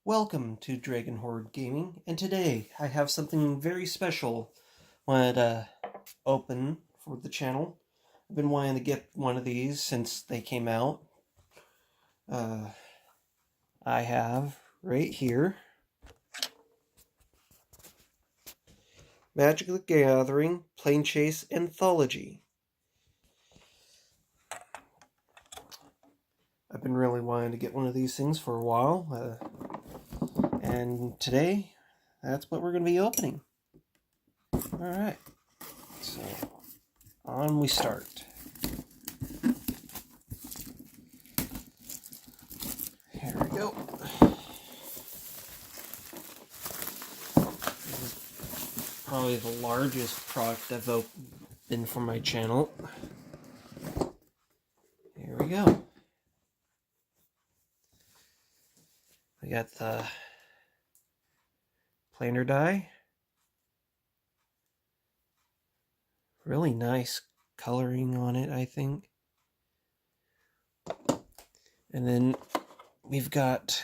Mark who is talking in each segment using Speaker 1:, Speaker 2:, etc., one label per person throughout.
Speaker 1: Welcome to Dragon Horde Gaming, and today I have something very special I wanted to open for the channel. I've been wanting to get one of these since they came out. I have right here Magic the Gathering Chase Anthology. I've been really wanting to get one of these things for a while, and today that's what we're going to be opening. Alright, so on we start. Here we go. This is probably the largest product I've opened for my channel. Here we go. We got the planar die. Really nice coloring on it, I think. And then we've got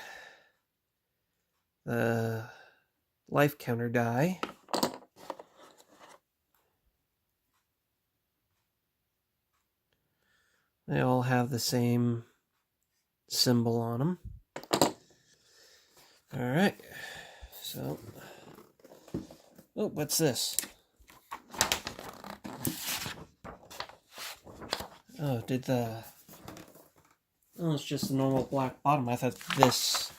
Speaker 1: the life counter die. They all have the same symbol on them. Alright, so, oh, what's this? Oh, oh, it's just a normal black bottom. I thought this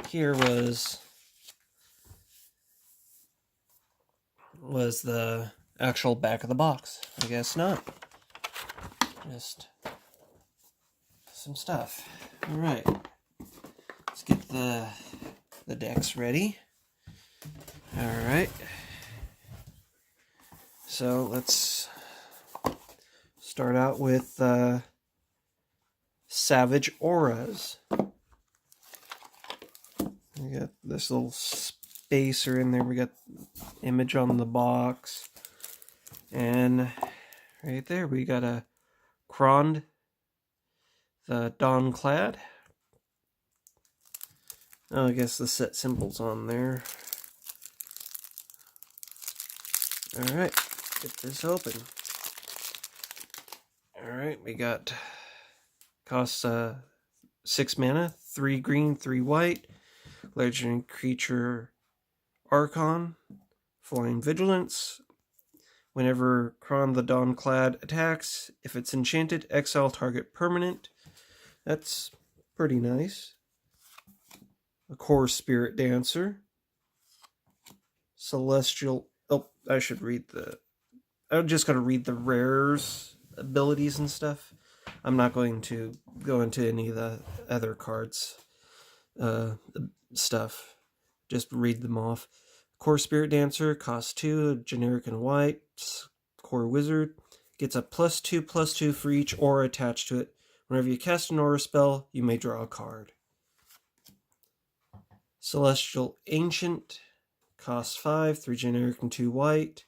Speaker 1: here was the actual back of the box. I guess not. Just some stuff. Alright, let's get the decks ready. Alright, so let's start out with Savage Auras. We got this little spacer in there. We got image on the box. And right there we got a Krond, the Dawnclad. Oh, I guess the set symbol's on there. Alright, get this open. Alright, we got costs 6 mana, 3 green, 3 white, legendary creature Archon, flying vigilance. Whenever Krond the Dawnclad attacks, if it's enchanted, exile target permanent. That's pretty nice. A Core Spirit Dancer. Celestial... Oh, I should read the... I'm just going to read the rares, abilities and stuff. I'm not going to go into any of the other cards stuff. Just read them off. Core Spirit Dancer, cost 2, generic and white. Core Wizard, gets a +2/+2 for each aura attached to it. Whenever you cast an aura spell, you may draw a card. Celestial Ancient, cost 5, 3 generic and 2 white.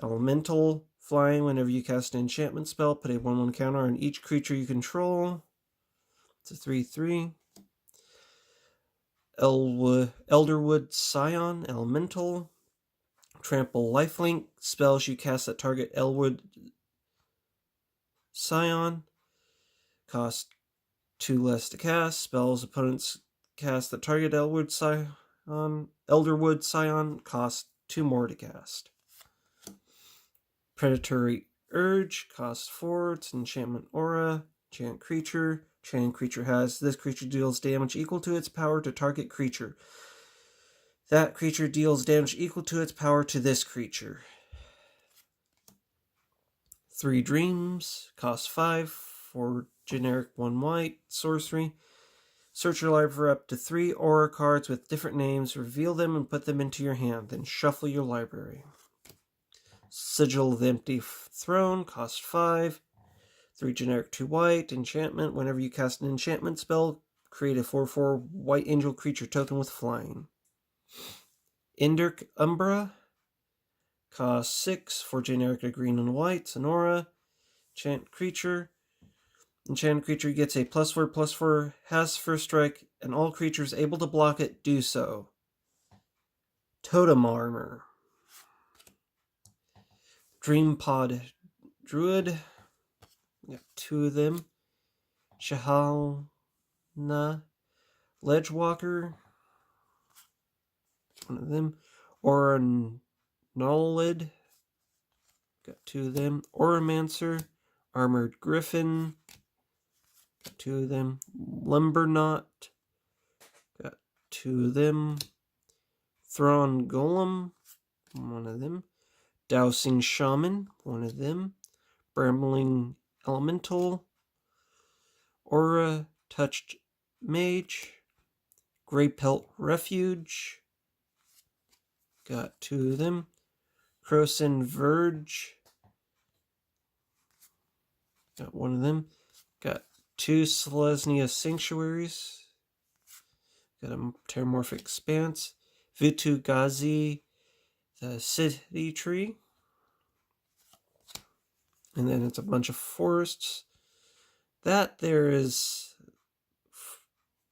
Speaker 1: Elemental, flying, whenever you cast an enchantment spell, put a 1/1 counter on each creature you control. It's a 3/3. Elderwood Scion, Elemental. Trample Lifelink, spells you cast that target Elwood Scion. Cost 2 less to cast. Spells opponents cast that target Elderwood Scion. Cost 2 more to cast. Predatory Urge, cost 4. It's an enchantment aura. Enchant creature. Enchanted creature has, this creature deals damage equal to its power to target creature. That creature deals damage equal to its power to this creature. 3 Dreams, cost 5, 4 generic, 1 white, sorcery. Search your library for up to 3 aura cards with different names, reveal them and put them into your hand, then shuffle your library. Sigil of the Empty Throne, cost 5, 3 generic, 2 white, enchantment. Whenever you cast an enchantment spell, create a 4/4 white angel creature token with flying. Indirk Umbra, cost 6 for generic, a green and white, Sonora, enchant creature. Enchanted creature gets a +4/+4, has first strike, and all creatures able to block it do so. Totem Armor. Dream Pod Druid. We got 2 of them. Shahalna. Ledgewalker. 1 of them. Oranolid. Got 2 of them. Oromancer. Armored Griffin. Got 2 of them. Lumberknot. Got 2 of them. Thrawn Golem. 1 of them. Dowsing Shaman. 1 of them. Brambling Elemental. Aura Touched Mage. Grey Pelt Refuge. Got 2 of them. Croson Verge. Got 1 of them. Got 2 Selesnya Sanctuaries. Got a Terramorphic Expanse. Vitu-Ghazi, the City Tree. And then it's a bunch of forests. That there is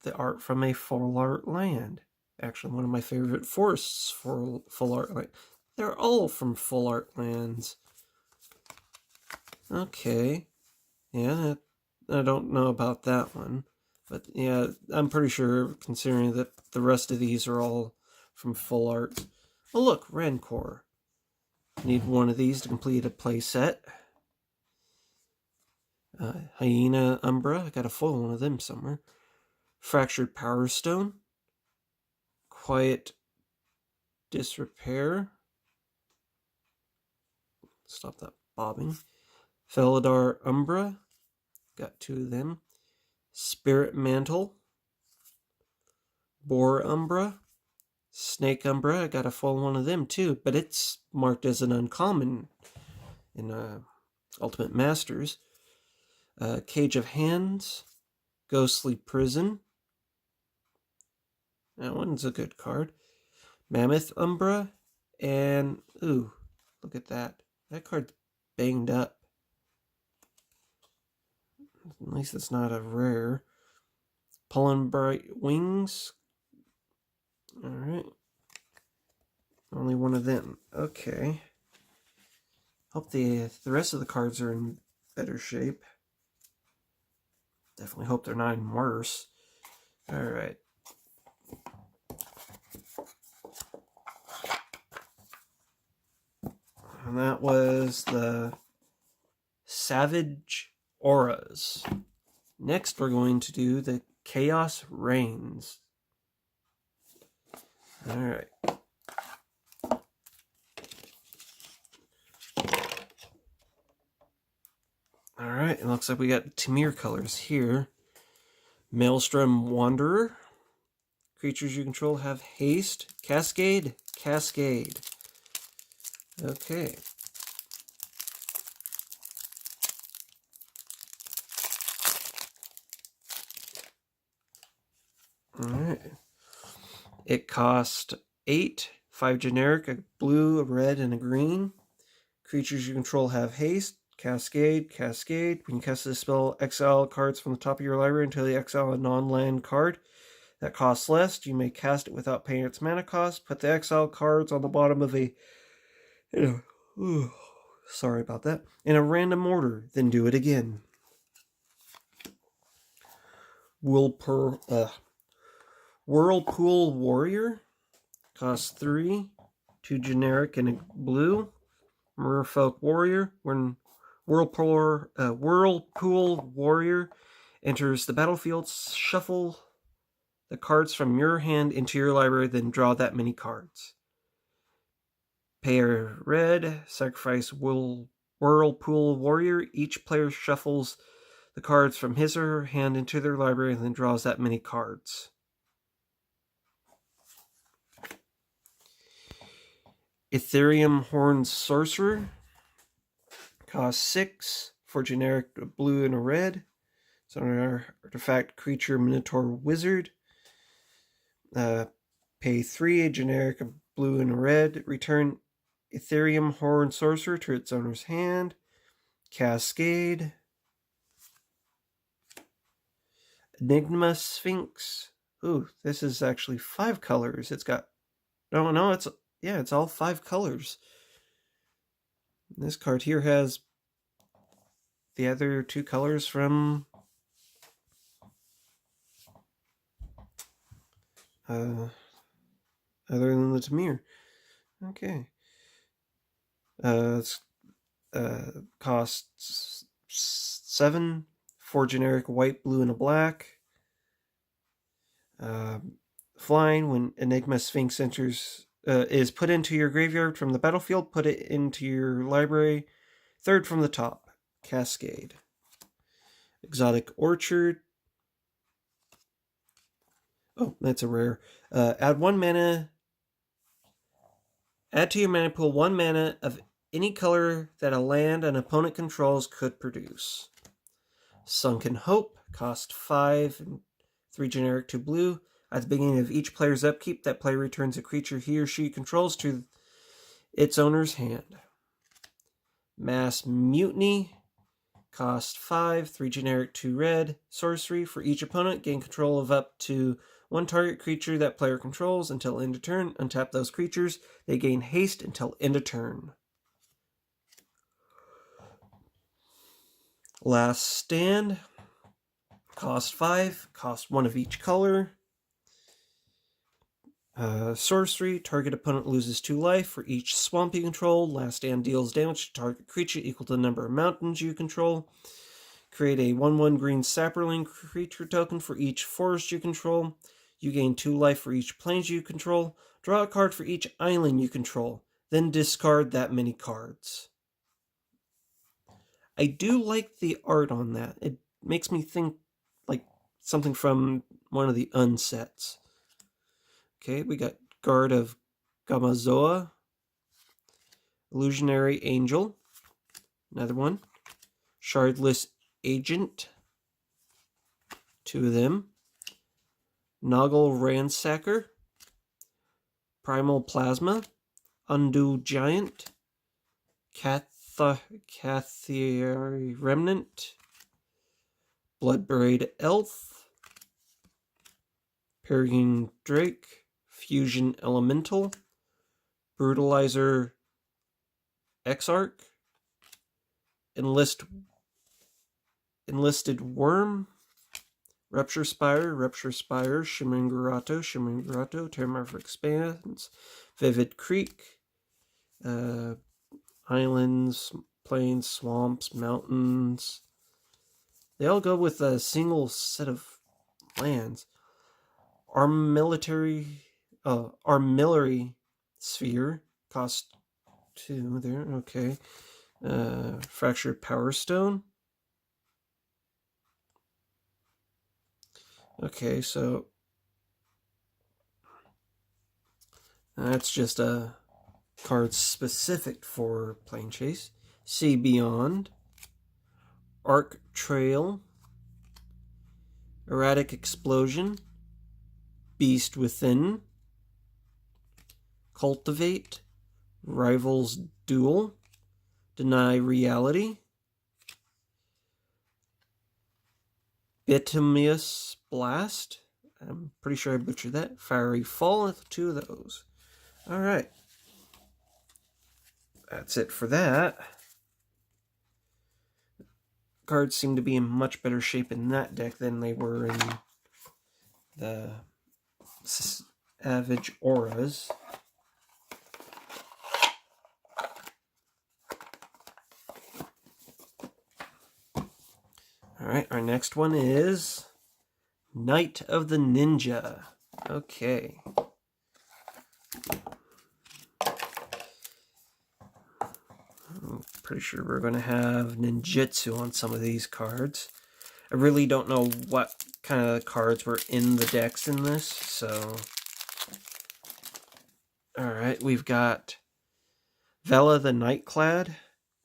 Speaker 1: the art from a full art land. Actually, one of my favorite forests for full art land. They're all from full art lands. Okay. Yeah, I don't know about that one. But yeah, I'm pretty sure, considering that the rest of these are all from full art. Oh look, Rancor. Need 1 of these to complete a playset. Hyena Umbra. I got a full one of them somewhere. Fractured Power Stone. Quiet Disrepair. Stop that bobbing. Felidar Umbra. Got 2 of them. Spirit Mantle. Boar Umbra. Snake Umbra. I got a full one of them too, but it's marked as an uncommon in Ultimate Masters. Cage of Hands. Ghostly Prison. That one's a good card. Mammoth Umbra. And, ooh, look at that. That card's banged up. At least it's not a rare. Pollen Bright Wings. Alright. Only 1 of them. Okay. Hope the rest of the cards are in better shape. Definitely hope they're not even worse. Alright. And that was the Savage Auras. Next, we're going to do the Chaos Reigns. Alright. Alright, it looks like we got Tamir colors here. Maelstrom Wanderer. Creatures you control have haste. Cascade. Cascade. Okay. Alright. It cost 8, 5 generic, a blue, a red, and a green. Creatures you control have haste. Cascade, Cascade. When you cast this spell, exile cards from the top of your library until you exile a non-land card that costs less. You may cast it without paying its mana cost. Put the exile cards on the bottom of a... sorry about that. In a random order, then do it again. Whirlpool Warrior. Costs 3, 2 generic, and a blue. Merfolk Warrior. When Whirlpool Warrior enters the battlefield, shuffle the cards from your hand into your library, then draw that many cards. Pay a red, sacrifice Whirlpool Warrior. Each player shuffles the cards from his or her hand into their library and then draws that many cards. Ethereum Horn Sorcerer. Costs 6 for generic, a blue and a red. It's an artifact creature Minotaur Wizard. Pay 3, a generic, a blue and a red. Return Ethereum Horn Sorcerer to its owner's hand. Cascade. Enigma Sphinx. Ooh, this is actually 5 colors. It's got... No, it's all 5 colors. This card here has the other 2 colors from other than the Tamir. Okay. It's costs 7 for generic white, blue, and a black. Flying, when Enigma Sphinx is put into your graveyard from the battlefield, put it into your library, 3rd from the top. Cascade. Exotic Orchard. Oh, that's a rare. Add 1 mana. Add to your mana pool 1 mana of any color that a land an opponent controls could produce. Sunken Hope. Cost 5 and 3 generic, 2 blue. At the beginning of each player's upkeep, that player returns a creature he or she controls to its owner's hand. Mass Mutiny. Cost 5, 3 generic, 2 red. Sorcery. For each opponent, gain control of up to 1 target creature that player controls until end of turn. Untap those creatures. They gain haste until end of turn. Last Stand. Cost 5. Cost 1 of each color. Sorcery. Target opponent loses 2 life. For each swamp you control, Last Stand deals damage to target creature equal to the number of mountains you control. Create a 1/1 green sapperling creature token for each forest you control. You gain 2 life for each plains you control. Draw a card for each island you control. Then discard that many cards. I do like the art on that. It makes me think like something from one of the unsets. Okay, we got Guard of Gamazoa. Illusionary Angel. Another one. Shardless Agent. 2 of them. Noggle Ransacker. Primal Plasma. Undo Giant. Cathiary Remnant. Bloodbraid Elf. Peregrine Drake. Fusion Elemental. Brutalizer Exarch. Enlisted Worm. Rupture Spire, Shimmering Grotto, Terramorphic Expanse, Vivid Creek, islands, plains, swamps, mountains. They all go with a single set of lands. Armillary Sphere, cost 2 there, okay. Fractured Power Stone. Okay, so that's just a card specific for Plane Chase. See Beyond. Arc Trail. Erratic Explosion. Beast Within. Cultivate. Rivals Duel. Deny Reality. Bituminous Blast. I'm pretty sure I butchered that. Fiery Fall. 2 of those. Alright. That's it for that. Cards seem to be in much better shape in that deck than they were in the Savage Auras. Alright, our next one is Night of the Ninja. Okay. I'm pretty sure we're going to have ninjutsu on some of these cards. I really don't know what kind of cards were in the decks in this, so... Alright, we've got Vela the Nightclad.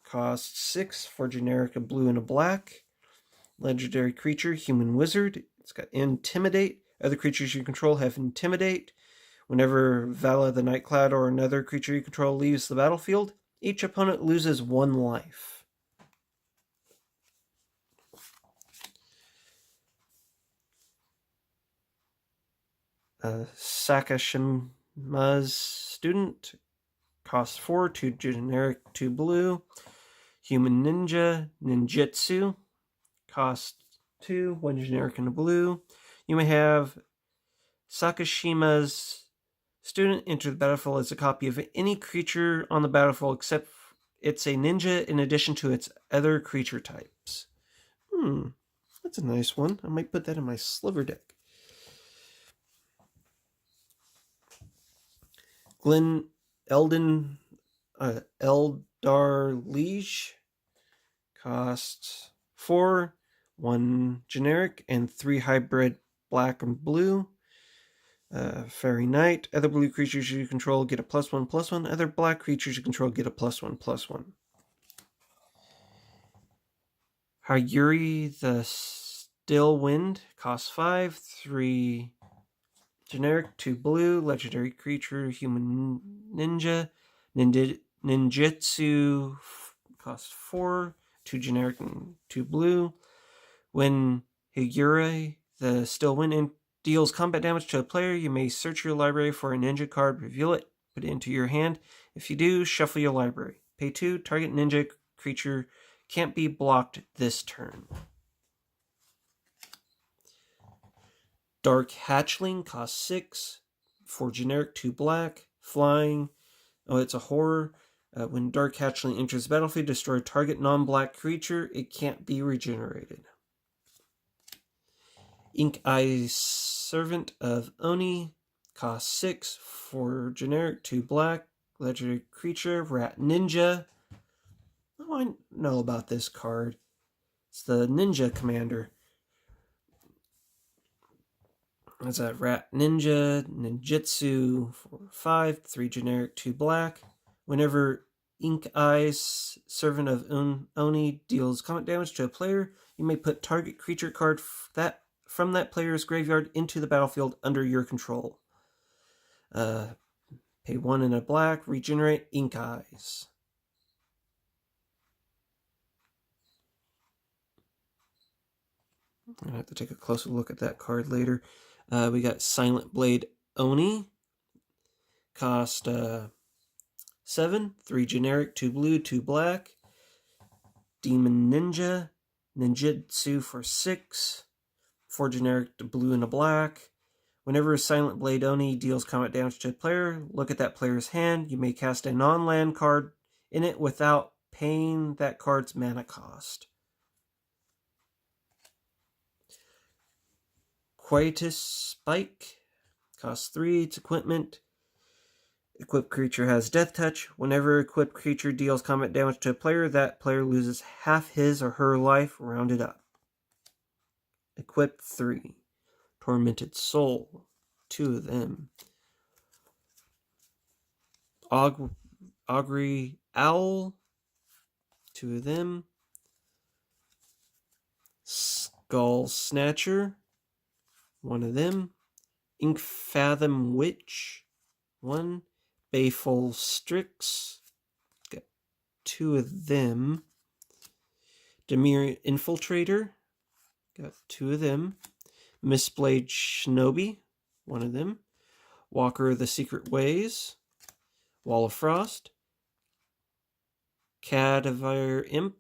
Speaker 1: Costs 6 for generic, a blue and a black. Legendary creature, Human Wizard. It's got Intimidate. Other creatures you control have Intimidate. Whenever Vala the Nightclad or another creature you control leaves the battlefield, each opponent loses 1 life. Sakashima's Student, cost 4, 2 generic, 2 blue. Human Ninja, Ninjutsu, cost 2, 1 generic and a blue. You may have Sakashima's Student enter the battlefield as a copy of any creature on the battlefield except it's a ninja in addition to its other creature types. That's a nice one. I might put that in my sliver deck. Eldar Liege, costs 4, 1 generic, and 3 hybrid black and blue. Fairy Knight. Other blue creatures you control get a +1/+1. Other black creatures you control get a +1/+1. Hayuri the Still Wind, costs 5, 3 generic, 2 blue. Legendary creature, human ninja. Ninjutsu, costs 4, 2 generic and 2 blue. When Hayuri the Still Wind deals combat damage to a player, you may search your library for a ninja card, reveal it, put it into your hand. If you do, shuffle your library. Pay 2, target ninja creature can't be blocked this turn. Dark Hatchling, costs 6, 4 generic, 2 black, flying. Oh, it's a horror. When Dark Hatchling enters the battlefield, destroy a target non-black creature. It can't be regenerated. Ink Eye Servant of Oni, costs 6, 4 generic, 2 black, legendary creature, Rat Ninja. Oh, I know about this card. It's the Ninja Commander. It's a Rat Ninja, Ninjutsu, 4/5, 3 generic, 2 black. Whenever Ink Eye's Servant of Oni deals combat damage to a player, you may put target creature card from that player's graveyard into the battlefield under your control. Pay 1 and a black, regenerate Ink Eyes. I'm going to have to take a closer look at that card later. We got Silent Blade Oni. Cost 7, 3 generic, 2 blue, 2 black. Demon Ninja. Ninjutsu for 6, 4 generic, blue and a black. Whenever Silent Blade Oni deals combat damage to a player, look at that player's hand. You may cast a non-land card in it without paying that card's mana cost. Quietus Spike, costs 3, it's equipment. Equipped creature has Death Touch. Whenever equipped creature deals combat damage to a player, that player loses half his or her life, rounded up. Equip 3. Tormented Soul, 2 of them. Augury Owl, 2 of them. Skull Snatcher, 1 of them. Ink Fathom Witch, 1. Bayful Strix, got 2 of them. Demir Infiltrator, got 2 of them. Mistblade Shinobi, 1 of them. Walker of the Secret Ways, Wall of Frost. Cadaver Imp,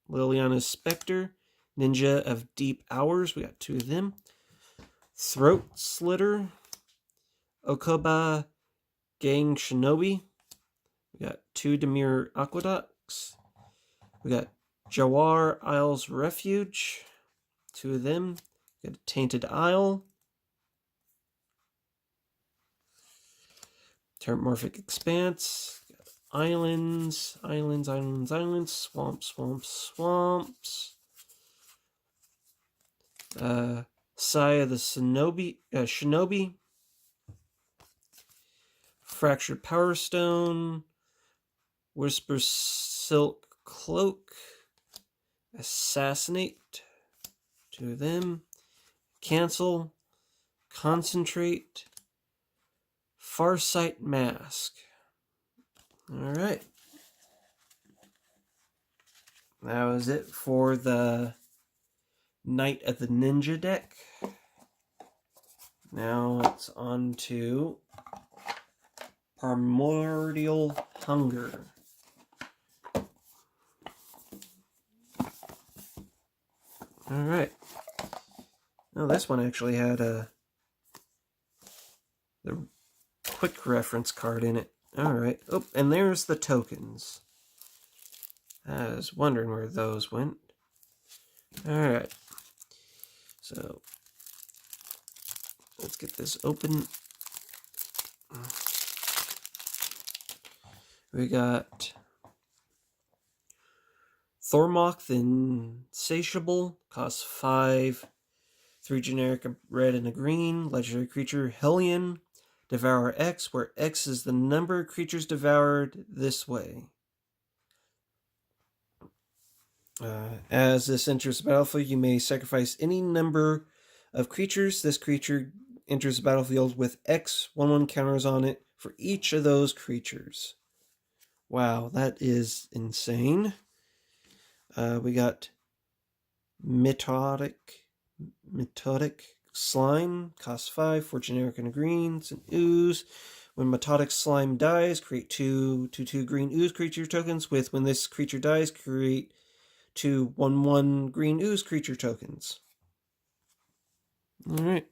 Speaker 1: Liliana's Spectre, Ninja of Deep Hours, we got 2 of them. Throat Slitter, Okoba Gang Shinobi, we got 2 Demir Aqueducts. We got Jawar Isles Refuge, 2 of them. We got a Tainted Isle. Terramorphic Expanse. Islands, swamps. Sai of the Shinobi. Fractured Power Stone. Whisper Silk Cloak. Assassinate, 2 of them. Cancel. Concentrate. Farsight Mask. Alright. That was it for the Night of the Ninja deck. Now it's on to Primordial Hunger. Alright. Now this one actually had the quick reference card in it. Alright. Oh, and there's the tokens. I was wondering where those went. Alright. So, let's get this open. We got Thormok the Insatiable, costs 5, 3 generic, a red and a green. Legendary creature, Hellion, Devour X, where X is the number of creatures devoured this way. As this enters the battlefield, you may sacrifice any number of creatures. This creature enters the battlefield with X 1/1 counters on it for each of those creatures. Wow, that is insane. We got Metotic Slime, costs 5, 4 generic and a green. It's an ooze. When Metotic Slime dies, create 2/2 green ooze creature tokens. When this creature dies, create 2 1/1 green ooze creature tokens. Alright.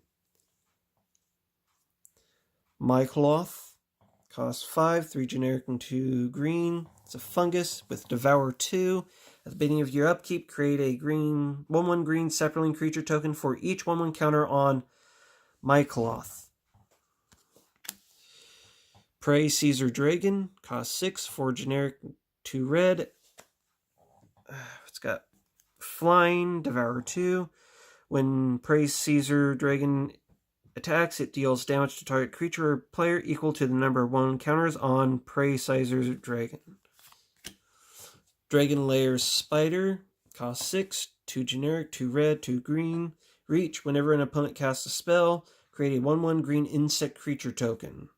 Speaker 1: Mycloth, costs 5, 3 generic and 2 green. It's a fungus with Devour 2. At the beginning of your upkeep, create a 1/1 green sapling creature token for each 1/1 counter on Mycloth. Prey Caesar Dragon, costs 6, 4 generic, 2 red. It's got flying, Devour 2. When Prey Caesar Dragon attacks, it deals damage to target creature or player equal to the number of 1/1 counters on Prey Caesar Dragon. Dragon Lair Spider, costs 6, 2 generic, 2 red, 2 green. Reach, whenever an opponent casts a spell, create a 1/1 green insect creature token.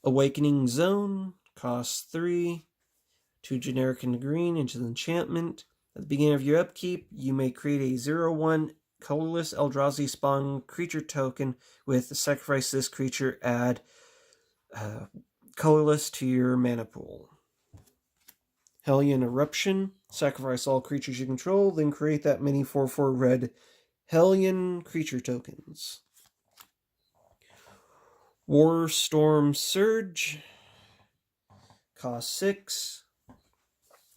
Speaker 1: Awakening Zone, costs 3, 2 generic and a green into the enchantment. At the beginning of your upkeep, you may create a 0/1 colorless Eldrazi spawn creature token with sacrifice this creature, add colorless to your mana pool. Hellion Eruption, sacrifice all creatures you control, then create that many 4/4 red Hellion creature tokens. Warstorm Surge, costs 6.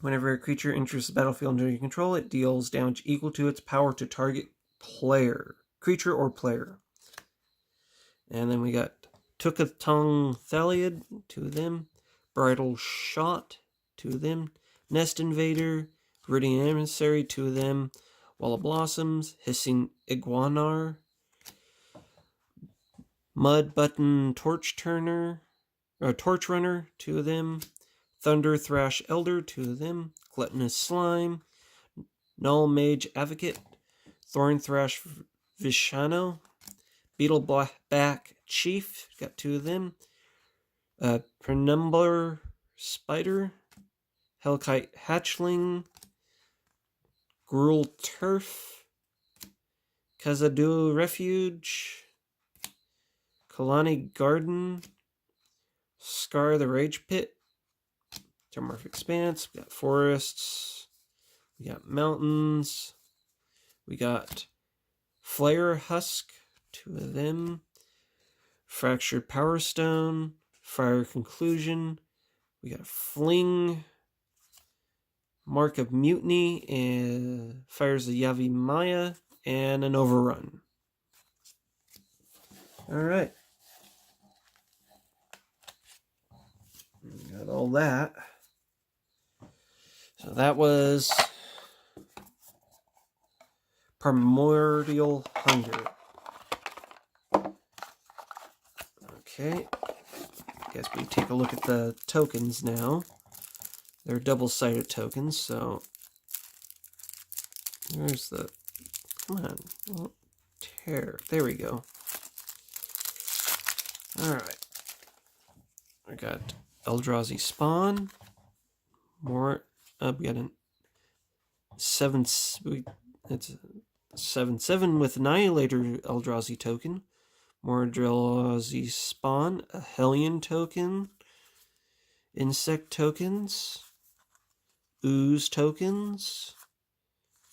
Speaker 1: Whenever a creature enters the battlefield under your control, it deals damage equal to its power to target creature or player. And then we got Took-a-Tongue Thaliad, 2 of them. Bridal Shot, 2 of them. Nest Invader, Viridian Emissary, 2 of them. Wall of Blossoms, Hissing Iguanar. Mud Button Torch Runner, 2 of them. Thunder Thrash Elder, 2 of them. Gluttonous Slime. Null Mage Advocate. Thorn Thrash Vishano. Beetleback Chief, got 2 of them. Penumbra Spider. Hellkite Hatchling. Gruel Turf. Khazad-dû Refuge. Kalani Garden. Scar the Rage Pit. Terramorphic Expanse. We got forests. We got mountains. We got Flare Husk, 2 of them. Fractured Power Stone. Fire Conclusion. We got Fling. Mark of Mutiny. And Fires of Yavimaya. And an Overrun. Alright. Got all that. So that was Primordial Hunger. Okay. Guess we take a look at the tokens now. They're double-sided tokens, so there's the... Come on. Don't tear. There we go. Alright. I got Eldrazi Spawn. More. We got an 7. It's 7/7 with Annihilator Eldrazi token. More Eldrazi spawn. A Hellion token. Insect tokens. Ooze tokens.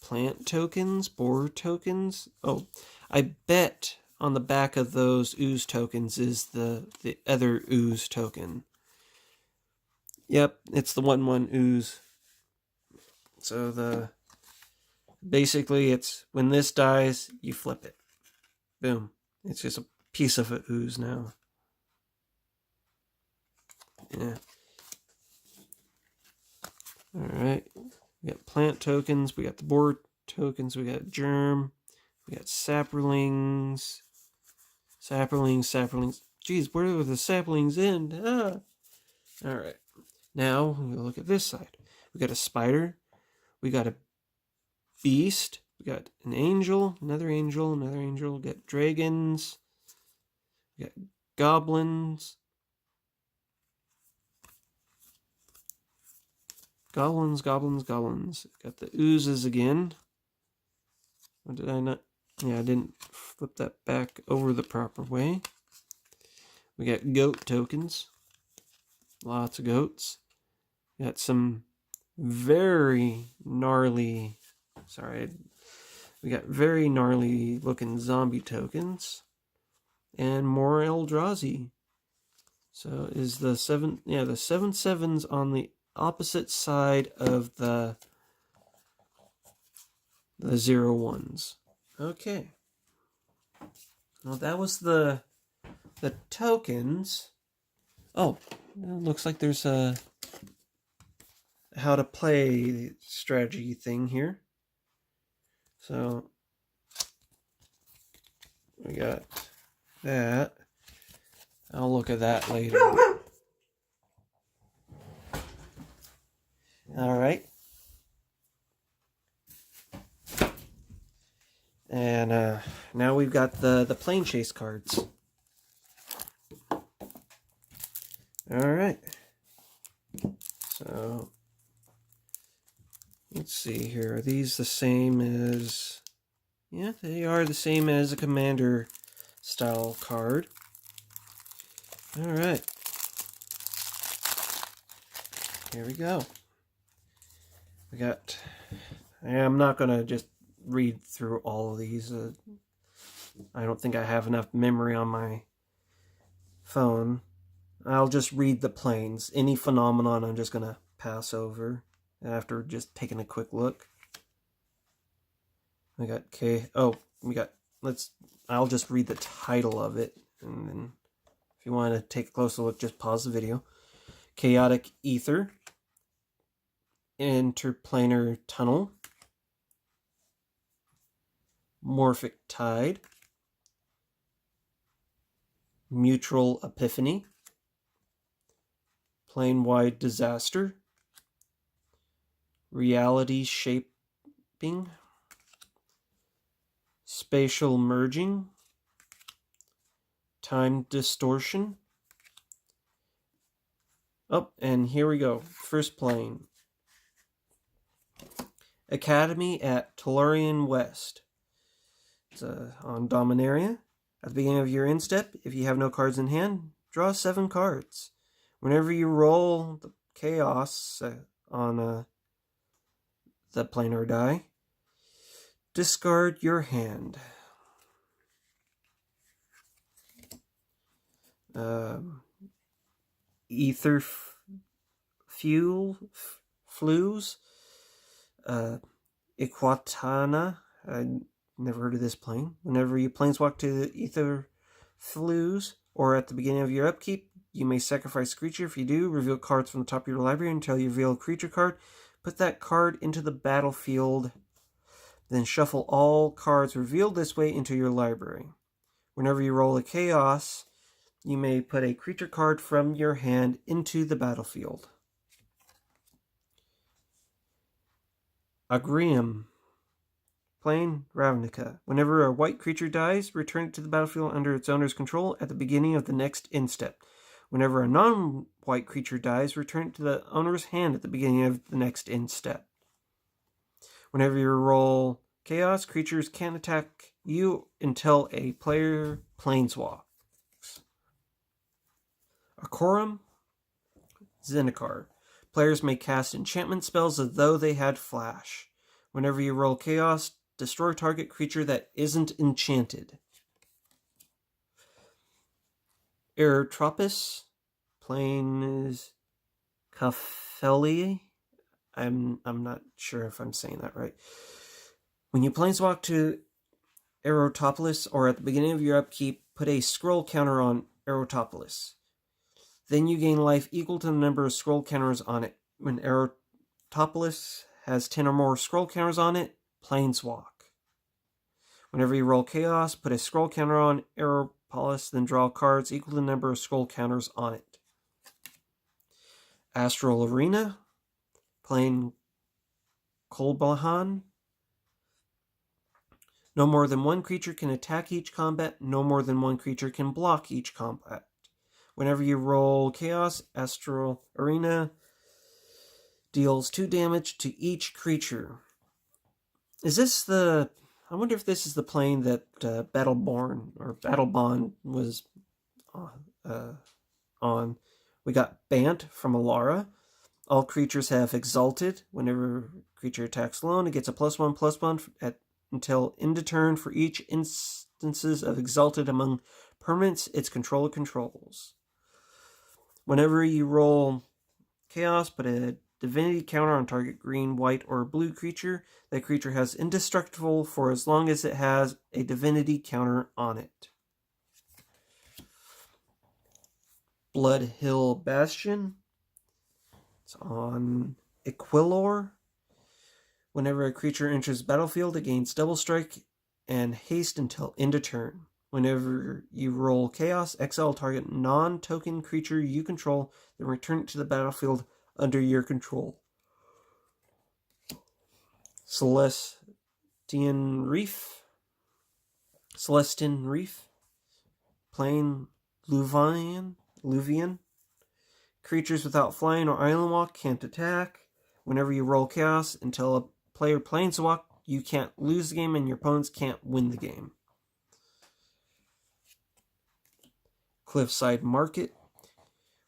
Speaker 1: Plant tokens. Boar tokens. Oh, I bet on the back of those ooze tokens is the other ooze token. Yep, it's the 1/1 ooze. So basically it's when this dies, you flip it. Boom. It's just a piece of an ooze now. Yeah. Alright. We got plant tokens, we got the boar tokens, we got germ, we got saplings. Saplings. Geez, where do the saplings end? Ah. Alright. Now, we'll look at this side. We got a spider. We got a beast. We got an angel. Another angel. We got dragons. We got goblins. Goblins. Got the oozes again. Or did I not? Yeah, I didn't flip that back over the proper way. We got goat tokens. Lots of goats. We got some very gnarly... we got very gnarly looking zombie tokens. And more Eldrazi. So is the 7/7's on the opposite side of the 0/1s. Okay. Well, that was the tokens. Oh, it looks like there's a how to play strategy thing here. So we got that. I'll look at that later. All right. And now we've got the plane chase cards. All right. So let's see here. Are these the same as... Yeah, they are the same as a commander style card. All right. Here we go. We got... I'm not going to just read through all of these. I don't think I have enough memory on my phone. I'll just read the planes. Any phenomenon I'm just going to pass over after just taking a quick look. We got I'll just read the title of it, and then if you want to take a closer look, just pause the video. Chaotic Ether. Interplanar Tunnel. Morphic Tide. Mutual Epiphany. Plane-wide Disaster. Reality Shaping. Spatial Merging. Time Distortion. Oh, and here we go. First plane. Academy at Tellurian West. It's on Dominaria. At the beginning of your end step, if you have no cards in hand, draw 7 cards. Whenever you roll the chaos on the planar die, discard your hand. Ether Flues. Iquatana. I never heard of this plane. Whenever you planeswalk to the Ether Flues, or at the beginning of your upkeep, you may sacrifice a creature. If you do, reveal cards from the top of your library until you reveal a creature card. Put that card into the battlefield. Then shuffle all cards revealed this way into your library. Whenever you roll a chaos, you may put a creature card from your hand into the battlefield. Agrium. Plain Ravnica. Whenever a white creature dies, return it to the battlefield under its owner's control at the beginning of the next end step. Whenever a non-white creature dies, return it to the owner's hand at the beginning of the next end step. Whenever you roll chaos, creatures can't attack you until a player planeswalks. Akorum, Zendikar. Players may cast enchantment spells as though they had flash. Whenever you roll chaos, destroy target creature that isn't enchanted. Aerotropis, plain is Kapheli. I'm not sure if I'm saying that right. When you planeswalk to Aerotopolis or at the beginning of your upkeep, put a scroll counter on Aerotopolis. Then you gain life equal to the number of scroll counters on it. When Aerotopolis has 10 or more scroll counters on it, planeswalk. Whenever you roll chaos, put a scroll counter on Aeropolis, then draw cards equal to the number of scroll counters on it. Astral Arena, playing Kolbahan. No more than one creature can attack each combat. No more than one creature can block each combat. Whenever you roll chaos, Astral Arena deals 2 damage to each creature. Is this the... I wonder if this is the plane that Battleborn or Battlebond was on. We got Bant from Alara. All creatures have Exalted. Whenever creature attacks alone, it gets a +1/+1 until end of turn for each instances of Exalted among permanents its controller controls. Whenever you roll chaos, put a divinity counter on target green, white, or blue creature. That creature has indestructible for as long as it has a divinity counter on it. Bloodhill Bastion. It's on Equilor. Whenever a creature enters the battlefield, it gains double strike and haste until end of turn. Whenever you roll chaos, exile target non-token creature you control, then return it to the battlefield under your control. Celestian Reef. Plain Luvian. Creatures without flying or island walk can't attack. Whenever you roll chaos, until a player planeswalk, you can't lose the game and your opponents can't win the game. Cliffside Market.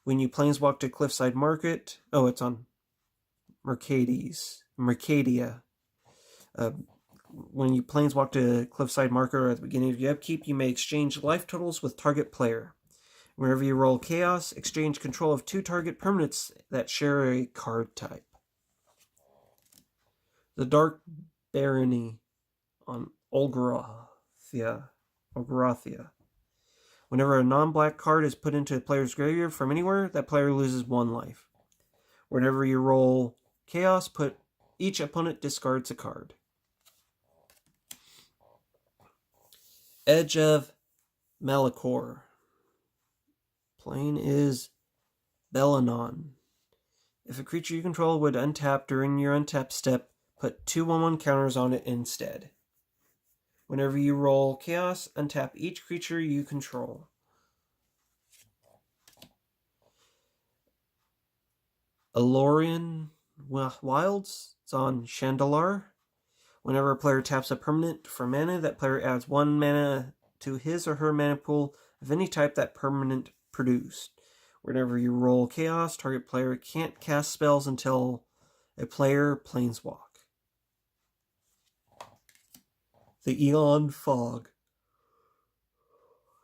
Speaker 1: When you planeswalk to Cliffside Market, it's on Mercadia. When you planeswalk to Cliffside Market at the beginning of your upkeep, you may exchange life totals with target player. Whenever you roll chaos, exchange control of 2 target permanents that share a card type. The Dark Barony on Olgrathia. Whenever a non-black card is put into a player's graveyard from anywhere, that player loses 1 life. Whenever you roll chaos, each opponent discards a card. Edge of Malachor. Plane is Belanon. If a creature you control would untap during your untap step, put 2/1/1 counters on it instead. Whenever you roll chaos, untap each creature you control. Alorian Wilds. It's on Chandalar. Whenever a player taps a permanent for mana, that player adds 1 mana to his or her mana pool of any type that permanent produced. Whenever you roll chaos, target player can't cast spells until a player planeswalk. The Eon Fog.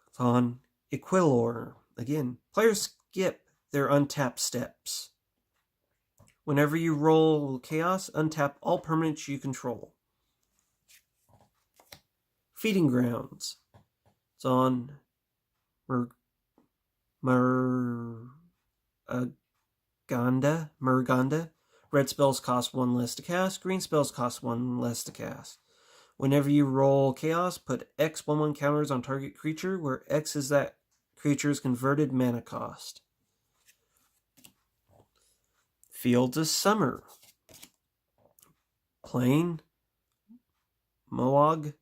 Speaker 1: It's on Equilor. Again, players skip their untap steps. Whenever you roll chaos, untap all permanents you control. Feeding Grounds. It's on Murganda. Red spells cost 1 less to cast. Green spells cost 1 less to cast. Whenever you roll chaos, put X/1/1 counters on target creature, where X is that creature's converted mana cost. Fields of Summer. Plain Moog.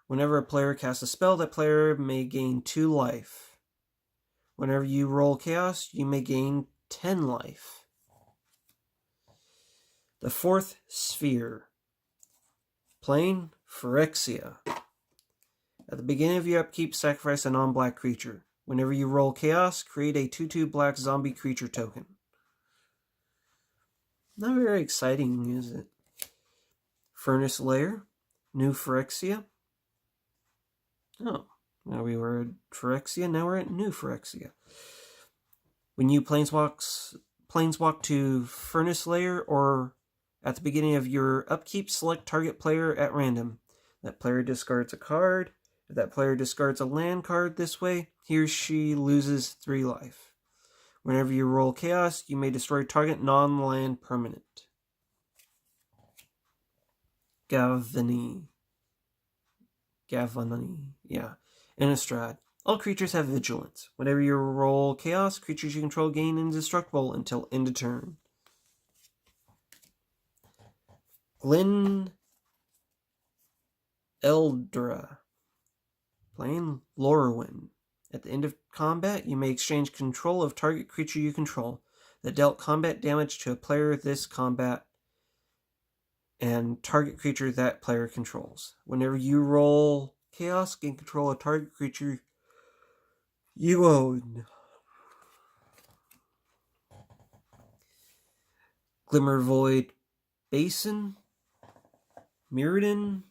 Speaker 1: Whenever a player casts a spell, that player may gain 2 life. Whenever you roll chaos, you may gain 10 life. The Fourth Sphere. Plain Phyrexia. At the beginning of your upkeep, sacrifice a non-black creature. Whenever you roll Chaos, create a 2/2 black zombie creature token. Not very exciting, is it? Furnace Lair. New Phyrexia. Oh, now we were at Phyrexia, now we're at New Phyrexia. When you planeswalk to Furnace Lair, or at the beginning of your upkeep, select target player at random. That player discards a card. If that player discards a land card this way, he or she loses 3 life. Whenever you roll Chaos, you may destroy target non-land permanent. Gavany, yeah. Innistrad. All creatures have vigilance. Whenever you roll Chaos, creatures you control gain indestructible until end of turn. Glen Eldra. Playing Lorwyn. At the end of combat, you may exchange control of target creature you control that dealt combat damage to a player this combat and target creature that player controls. Whenever you roll Chaos, gain control of target creature you own. Glimmervoid Basin. Mirrodin.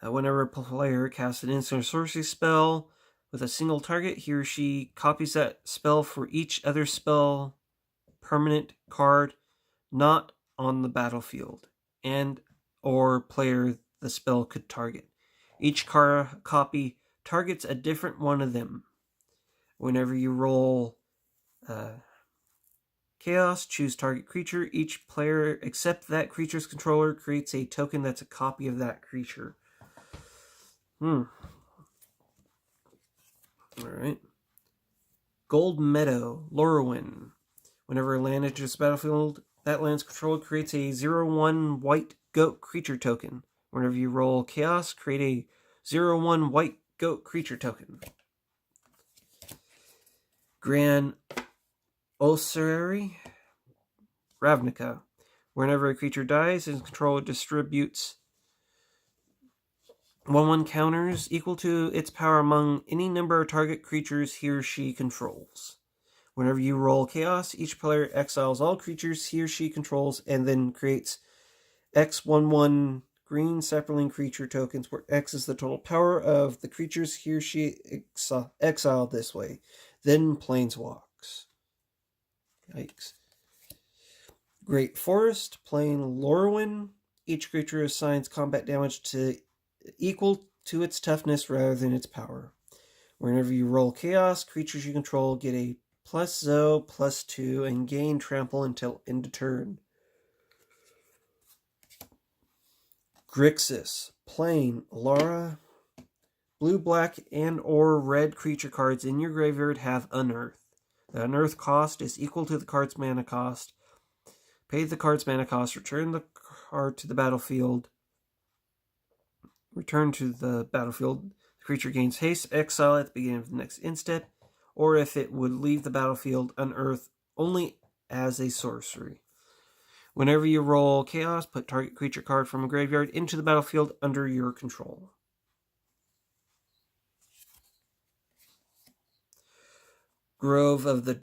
Speaker 1: Whenever a player casts an instant or sorcery spell with a single target, he or she copies that spell for each other spell permanent card not on the battlefield and or player the spell could target. Each copy targets a different one of them. Whenever you roll Chaos, choose target creature. Each player except that creature's controller creates a token that's a copy of that creature. Alright. Gold Meadow, Lorwyn. Whenever a land enters the battlefield, that land's controller creates a 0/1 white goat creature token. Whenever you roll Chaos, create a 0/1 white goat creature token. Gran Ossuary, Ravnica. Whenever a creature dies, its controller distributes 1/1 counters equal to its power among any number of target creatures he or she controls. Whenever you roll Chaos, each player exiles all creatures he or she controls and then creates X/1/1 green sapling creature tokens, where X is the total power of the creatures he or she exiled this way. Then planeswalks. Yikes. Great Forest, playing Lorwyn. Each creature assigns combat damage to equal to its toughness rather than its power. Whenever you roll Chaos, creatures you control get a +0/+2 and gain trample until end of turn. Grixis, plain Lara. Blue, black, and or red creature cards in your graveyard have Unearth. The Unearth cost is equal to the card's mana cost. Pay the card's mana cost, return the card to the battlefield. Return to the battlefield. The creature gains haste, exile at the beginning of the next end step, or if it would leave the battlefield, Unearth only as a sorcery. Whenever you roll Chaos, put target creature card from a graveyard into the battlefield under your control. Grove of the